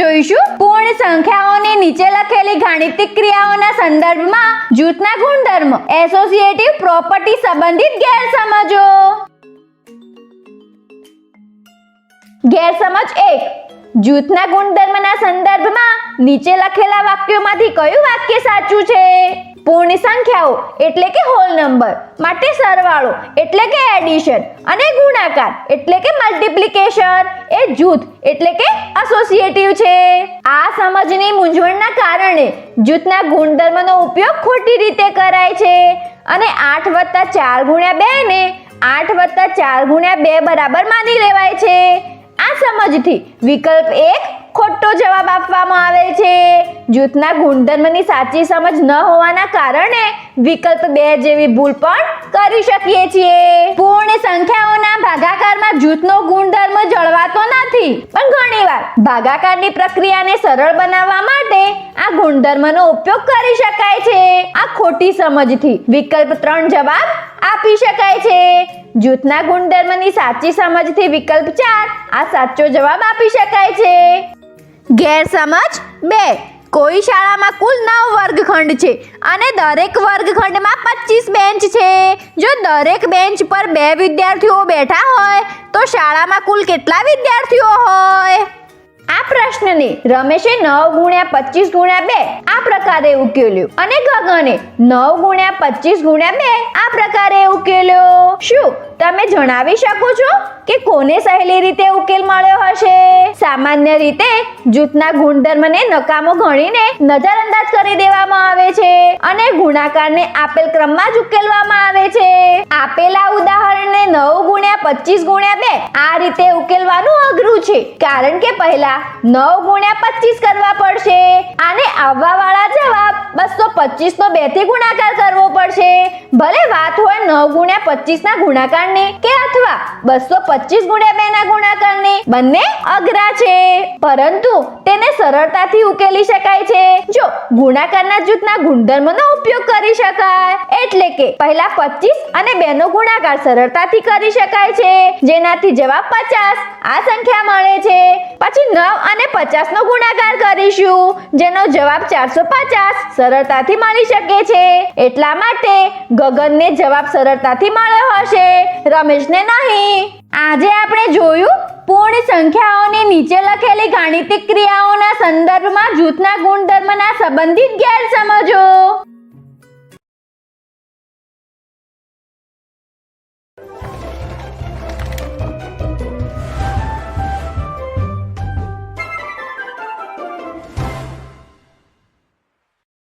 જોઈશું પૂર્ણ સંખ્યાઓની નીચે લખેલી ગાણિતિક ક્રિયાઓના સંદર્ભમાં જૂથના ગુણધર્મો એસોસિએટિવ પ્રોપર્ટી સંબંધિત ગેરસમજો। ગેરસમજ 1 જૂથના ગુણધર્મના સંદર્ભમાં નીચે લખેલા વાક્યોમાંથી કયું વાક્ય સાચું છે? પૂર્ણ સંખ્યાઓ એટલે કે હોલ નંબર માટે સરવાળો એટલે કે એડિશન અને ગુણાકાર એટલે કે મલ્ટીપ્લિકેશન એ જૂથ એટલે કે એસોસિએટિવ છે। આ સમજની મૂંઝવણના કારણે જૂથના ગુણધર્મનો ઉપયોગ ખોટી રીતે કરાય છે અને 8 + 4 × 2 ને 8 + 4 × 2 બરાબર માની લેવાય છે। આ સમજથી વિકલ્પ 1 ખોટો જવાબ આપવામાં આવેલ છે। જૂથના ગુણધર્મની સાચી સમજ ન હોવાના કારણે વિકલ્પ 2 જેવી ભૂલ પણ કરી શકીએ છીએ। પૂર્ણ સંખ્યાઓના ભાગાકારમાં જૂથનો ગુણધર્મ જળવાતો નથી, પણ ઘણીવાર ભાગાકારની પ્રક્રિયાને સરળ બનાવવા માટે આ ગુણધર્મનો ઉપયોગ કરી શકાય છે। આ ખોટી સમજથી વિકલ્પ 3 જવાબ આપી શકાય છે। જૂથના ગુણધર્મની સાચી સમજથી વિકલ્પ 4 આ સાચો જવાબ આપી શકાય છે। ગેરસમજ 2 કોઈ શાળામાં કુલ 9 વર્ગખંડ છે અને દરેક વર્ગખંડમાં 25 બેન્ચ છે। જો દરેક બેન્ચ પર 2 વિદ્યાર્થીઓ બેઠા હોય તો શાળામાં કુલ કેટલા વિદ્યાર્થીઓ હોય? આ પ્રશ્નને રમેશે 9 × 25 × 2 આ પ્રકારે ઉકેલ્યો અને ગગને 9 × 25 × 2 આ પ્રકારે ઉકેલ્યો। શું તમે જણાવી શકો છો કે કોને સહેલી રીતે ઉકેલ મળ્યો હશે? સામાન્ય રીતે જૂથના ગુણધર્મને નકામો ગણીને નજરઅંદાજ કરી દેવામાં આવે છે અને ગુણાકારને આપેલ ક્રમમાં જ ઉકેલવામાં આવે છે। આપેલા ઉદાહરણને 9 × 25 × 2 આ રીતે ઉકેલવાનું અઘરું છે કારણ કે પહેલા 9 × 25 કરવા પડશે અને આવવાવાળા જવાબ 225 નો 2 થી ગુણાકાર કરવો પડશે। ભલે વાત હોય 9 × 25 ના ગુણાકારની કે અથવા 225 × 2 ના ગુણાકારની, બંને અઘરા છે પરંતુ તેને સરળતાથી ઉકેલી શકાય છે જો ગુણાકારના જૂથના ગુણધર્મનો ઉપયોગ કરી શકાય। એટલે કે પહેલા 25 અને 2 નો ગુણાકાર સરળતાથી કરી શકાય છે જેનાથી જવાબ 50 આ સંખ્યા મળે છે। પછી 9 અને 50 નો ગુણાકાર કરીશું જેનો જવાબ 450 સરળતાથી મળી શકે છે। એટલા માટે ગગનને જવાબ સરળતાથી મળ્યો હશે, રમેશને નહીં। આજે આપણે જોયું પૂર્ણ સંખ્યાઓની નીચે લખેલી ગાણિતિક ક્રિયાઓના સંદર્ભમાં જૂથના ગુણધર્મના સંબંધિત ગેરસમજો।